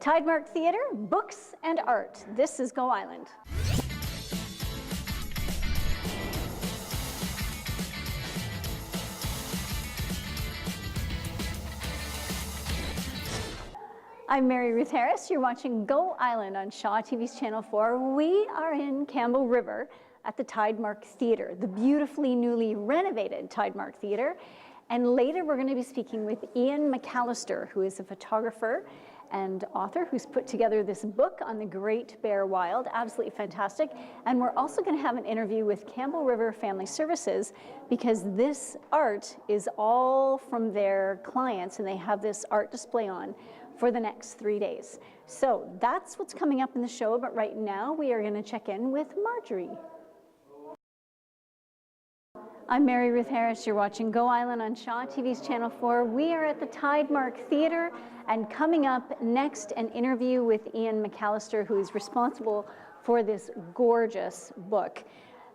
Tidemark Theatre, books and art. This is Go Island. I'm Mary Ruth Harris. You're watching Go Island on Shaw TV's Channel 4. We are in Campbell River at the Tidemark Theatre, the beautifully newly renovated Tidemark Theatre. And later we're going to be speaking with Ian McAllister, who is a photographer and author who's put together this book on the Great Bear Wild. Absolutely fantastic. And we're also going to have an interview with Campbell River Family Services, because this art is all from their clients, and they have this art display on for the next 3 days. So that's what's coming up in the show, but right now we are going to check in with Marjorie. I'm Mary Ruth Harris. You're watching Go Island on Shaw TV's Channel 4. We are at the Tidemark Theatre, and coming up next, an interview with Ian McAllister, who is responsible for this gorgeous book,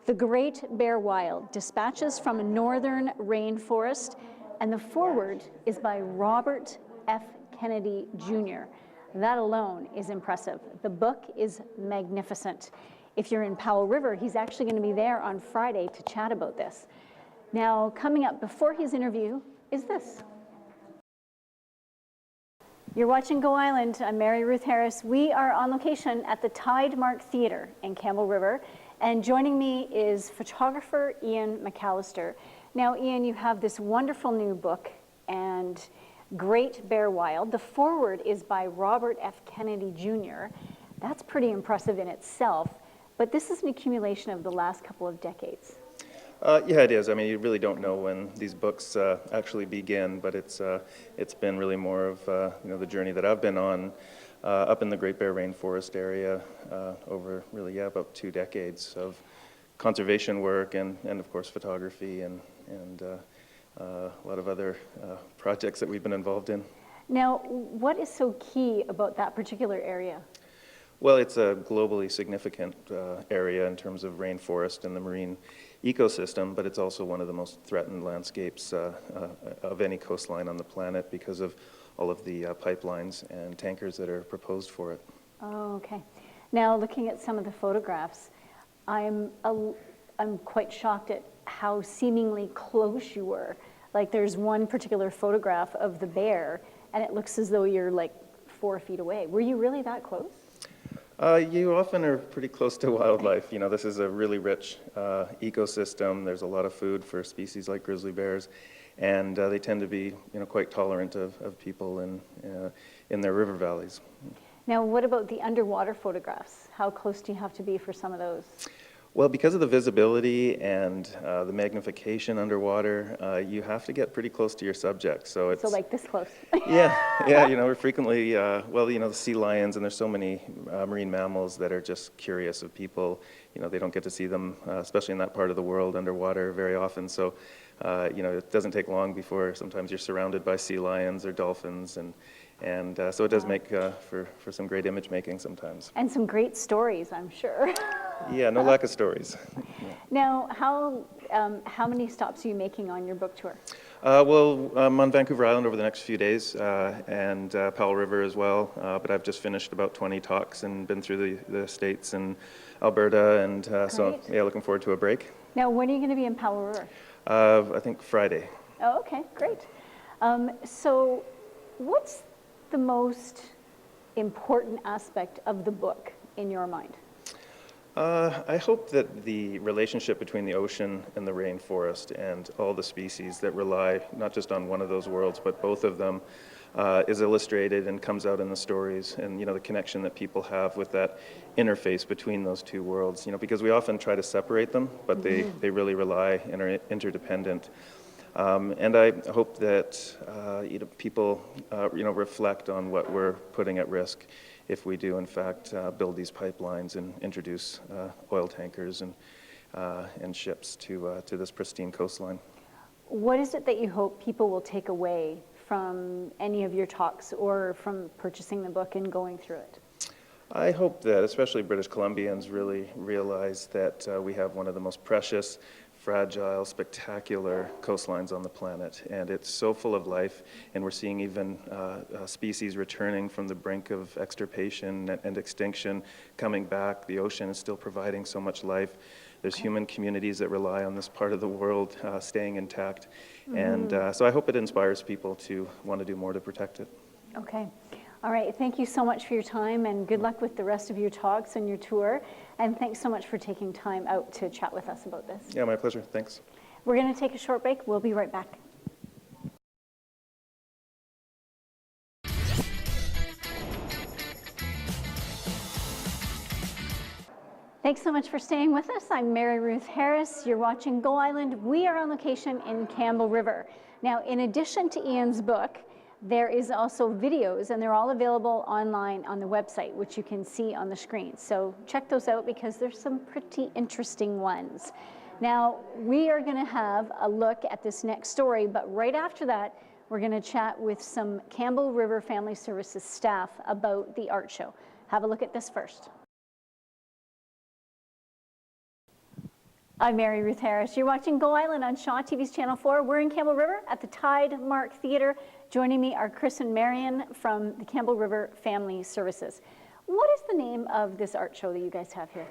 The Great Bear Wild, Dispatches from a Northern Rainforest, and the foreword is by Robert F. Kennedy Jr. That alone is impressive. The book is magnificent. If you're in Powell River, he's actually going to be there on Friday to chat about this. Now, coming up before his interview is this. You're watching Go Island. I'm Mary Ruth Harris. We are on location at the Tidemark Theatre in Campbell River, and joining me is photographer Ian McAllister. Now, Ian, you have this wonderful new book, and Great Bear Wild. The foreword is by Robert F. Kennedy Jr. That's pretty impressive in itself, but this is an accumulation of the last couple of decades. Yeah, it is. I mean, you really don't know when these books actually begin, but it's been really more of the journey that I've been on up in the Great Bear Rainforest area over really about 2 decades of conservation work and of course photography and a lot of other projects that we've been involved in. Now, what is so key about that particular area? Well, it's a globally significant area in terms of rainforest and the marine ecosystem, but it's also one of the most threatened landscapes of any coastline on the planet because of all of the pipelines and tankers that are proposed for it. Oh, okay. Now, looking at some of the photographs, I'm quite shocked at how seemingly close you were. Like, there's one particular photograph of the bear, and it looks as though you're like 4 feet away. Were you really that close? You often are pretty close to wildlife. You know, this is a really rich ecosystem. There's a lot of food for species like grizzly bears, and they tend to be, quite tolerant of people in their river valleys. Now, what about the underwater photographs? How close do you have to be for some of those? Well, because of the visibility and the magnification underwater, you have to get pretty close to your subject. So like this close. yeah, we're frequently, the sea lions, and there's so many marine mammals that are just curious of people. They don't get to see them, especially in that part of the world, underwater very often. So, it doesn't take long before sometimes you're surrounded by sea lions or dolphins, and so it does make for some great image making sometimes. And some great stories, I'm sure. Yeah, no lack of stories. Yeah. Now, how many stops are you making on your book tour? Well, I'm on Vancouver Island over the next few days, and Powell River as well, but I've just finished about 20 talks and been through the States and Alberta, and so, yeah, looking forward to a break. Now, when are you going to be in Powell River? I think Friday. Oh, okay, great. So what's the most important aspect of the book in your mind? I hope that the relationship between the ocean and the rainforest and all the species that rely not just on one of those worlds, but both of them, is illustrated and comes out in the stories, and the connection that people have with that interface between those two worlds. Because we often try to separate them, but they really rely and are interdependent. And I hope that people reflect on what we're putting at risk if we do in fact build these pipelines and introduce oil tankers and ships to this pristine coastline. What is it that you hope people will take away from any of your talks or from purchasing the book and going through it? I hope that especially British Columbians really realize that we have one of the most precious fragile, spectacular coastlines on the planet, and it's so full of life, and we're seeing even species returning from the brink of extirpation and extinction, coming back. The ocean is still providing so much life. There's human communities that rely on this part of the world staying intact, and so I hope it inspires people to want to do more to protect it. Okay. All right, thank you so much for your time, and good luck with the rest of your talks and your tour. And thanks so much for taking time out to chat with us about this. Yeah, my pleasure. Thanks. We're going to take a short break. We'll be right back. Thanks so much for staying with us. I'm Mary Ruth Harris. You're watching Go Island. We are on location in Campbell River. Now, in addition to Ian's book, there is also videos, and they're all available online on the website, which you can see on the screen. So check those out because there's some pretty interesting ones. Now, we are going to have a look at this next story, but right after that, we're going to chat with some Campbell River Family Services staff about the art show. Have a look at this first. I'm Mary Ruth Harris. You're watching Go Island on Shaw TV's Channel 4. We're in Campbell River at the Tidemark Theatre. Joining me are Chris and Marion from the Campbell River Family Services. What is the name of this art show that you guys have here?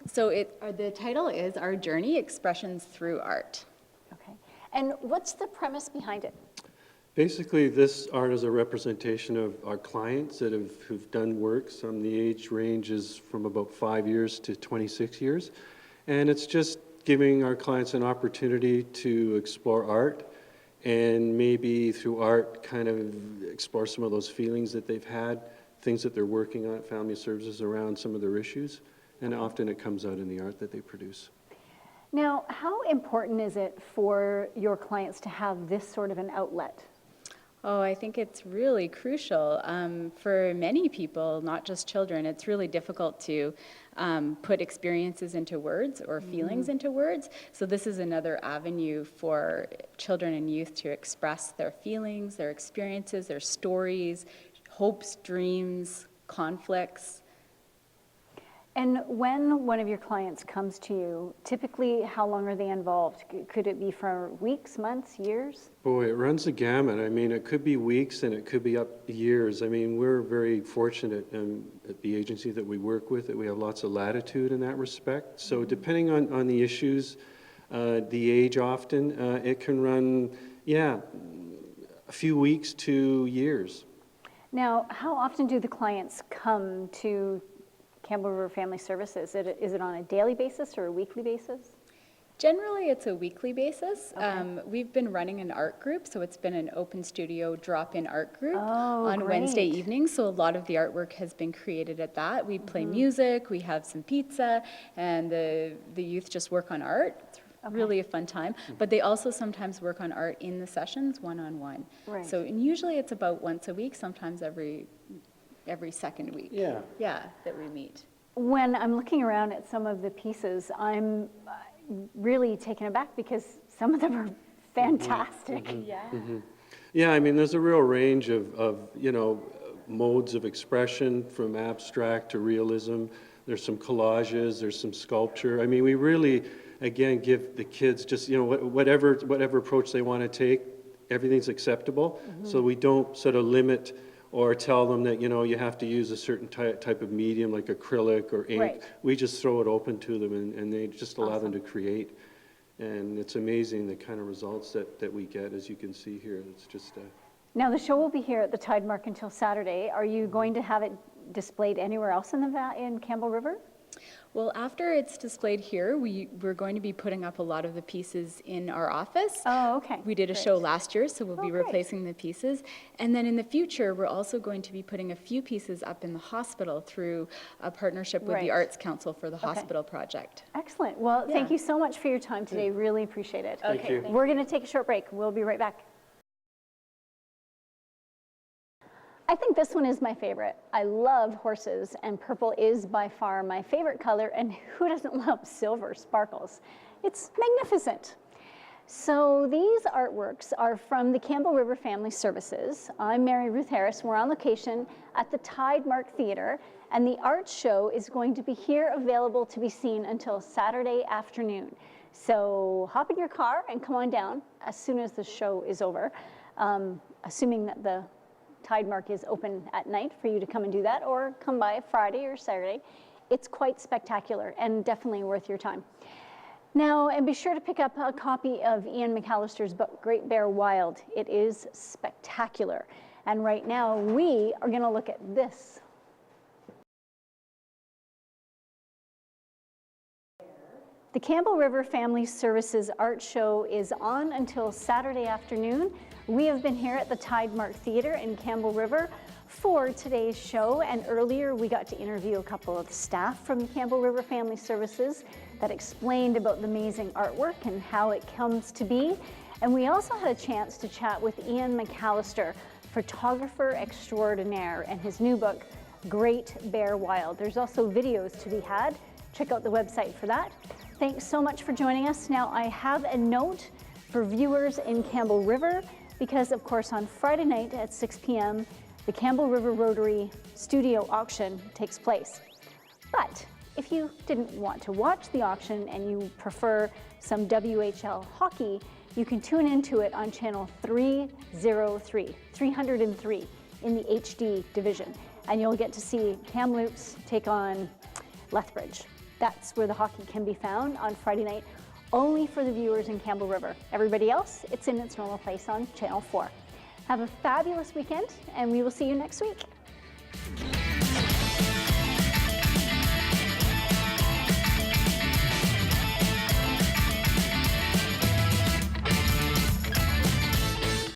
So the title is Our Journey, Expressions Through Art. Okay. And what's the premise behind it? Basically, this art is a representation of our clients who've done work. The age range is from about 5 years to 26 years. And it's just giving our clients an opportunity to explore art and maybe through art kind of explore some of those feelings that they've had, things that they're working on at Family Services around some of their issues. And often it comes out in the art that they produce. Now, how important is it for your clients to have this sort of an outlet? Oh, I think it's really crucial. For many people, not just children, it's really difficult to put experiences into words or feelings into words. So this is another avenue for children and youth to express their feelings, their experiences, their stories, hopes, dreams, conflicts. And when one of your clients comes to you, typically how long are they involved? Could it be for weeks, months, years? Boy, it runs the gamut. I mean, it could be weeks and it could be up years. I mean, we're very fortunate at the agency that we work with that we have lots of latitude in that respect. So depending on the issues, the age often, it can run, a few weeks to years. Now, how often do the clients come to Campbell River Family Services? Is it on a daily basis or a weekly basis? Generally, it's a weekly basis. Okay. We've been running an art group, so it's been an open studio drop-in art group on great. Wednesday evenings. So a lot of the artwork has been created at that. We play music, we have some pizza, and the youth just work on art. It's really a fun time. But they also sometimes work on art in the sessions, one-on-one. Right. So and usually it's about once a week, sometimes every second week. Yeah. Yeah, that we meet. When I'm looking around at some of the pieces, I'm really taken aback because some of them are fantastic. Yeah. Yeah, I mean, there's a real range of modes of expression from abstract to realism. There's some collages, there's some sculpture. I mean, we really, again, give the kids just, whatever approach they want to take, everything's acceptable. So we don't sort of limit or tell them that, you have to use a certain type of medium like acrylic or ink. Right. We just throw it open to them and they just allow them to create. And it's amazing the kind of results that we get, as you can see here. It's just... Now, the show will be here at the Tidemark until Saturday. Are you going to have it displayed anywhere else in Campbell River? Well, after it's displayed here, we're going to be putting up a lot of the pieces in our office. Oh, okay. We did a Great. show last year, so we'll be great. replacing the pieces. And then in the future, we're also going to be putting a few pieces up in the hospital through a partnership with Right. the Arts Council for the hospital project. Excellent. Well, thank Yeah. you so much for your time today. Really appreciate it. Thank you. We're going to take a short break. We'll be right back. I think this one is my favorite. I love horses, and purple is by far my favorite color, and who doesn't love silver sparkles? It's magnificent. So these artworks are from the Campbell River Family Services. I'm Mary Ruth Harris. We're on location at the Tidemark Theatre, and the art show is going to be here available to be seen until Saturday afternoon. So hop in your car and come on down as soon as the show is over, assuming that the Tidemark is open at night for you to come and do that, or come by Friday or Saturday. It's quite spectacular and definitely worth your time. Now, and be sure to pick up a copy of Ian McAllister's book, Great Bear Wild. It is spectacular. And right now, we are going to look at this. The Campbell River Family Services Art Show is on until Saturday afternoon. We have been here at the Tidemark Theatre in Campbell River for today's show, and earlier we got to interview a couple of the staff from the Campbell River Family Services that explained about the amazing artwork and how it comes to be. And we also had a chance to chat with Ian McAllister, photographer extraordinaire, and his new book, Great Bear Wild. There's also videos to be had. Check out the website for that. Thanks so much for joining us. Now, I have a note for viewers in Campbell River, because of course on Friday night at 6 p.m., the Campbell River Rotary Studio Auction takes place. But if you didn't want to watch the auction and you prefer some WHL hockey, you can tune into it on channel 303 in the HD division, and you'll get to see Kamloops take on Lethbridge. That's where the hockey can be found on Friday night, only for the viewers in Campbell River. Everybody else, it's in its normal place on Channel 4. Have a fabulous weekend, and we will see you next week.